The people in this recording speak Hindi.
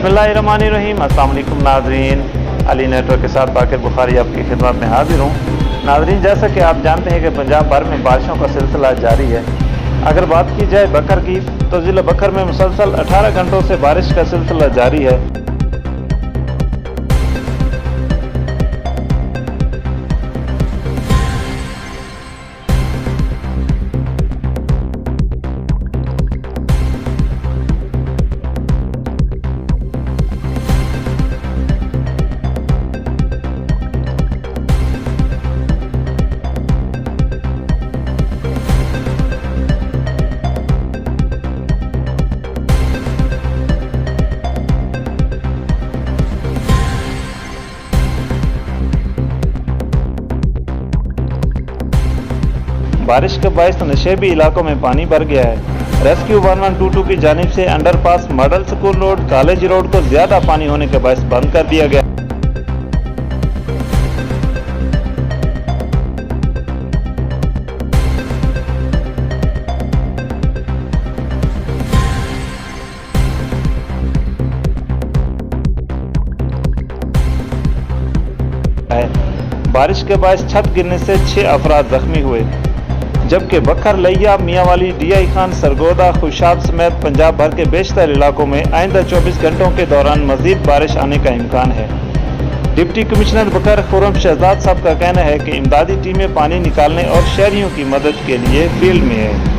बिस्मिल्लाहिर्रहमानिर्रहीम। अस्सलाम वालेकुम नाज़रीन, अली नेटवर्क के साथ बाकिर बुखारी आपकी खिदमत में हाजिर हूँ। नाज़रीन, जैसा कि आप जानते हैं कि पंजाब भर में बारिशों का सिलसिला जारी है। अगर बात की जाए बकर की, तो ज़िला बकर में मुसलसल 18 घंटों से बारिश का सिलसिला जारी है। बारिश के बायस नशेबी इलाकों में पानी भर गया है। रेस्क्यू 1122 की जानिब से underpass, model school road, college road को ज्यादा पानी होने के बायस बंद कर दिया गया। बारिश के बायस छत गिरने से 6 अफराद जख्मी हुए, जबकि बखर, लिया, मियांवाली, डीआई खान, सरगोदा, खुशाब समेत पंजाब भर के बेशतर इलाकों में आइंदा 24 घंटों के दौरान मजीद बारिश आने का इम्कान है। डिप्टी कमिश्नर बकर खुर्रम शहजाद साहब का कहना है कि इमदादी टीमें पानी निकालने और शहरियों की मदद के लिए फील्ड में है।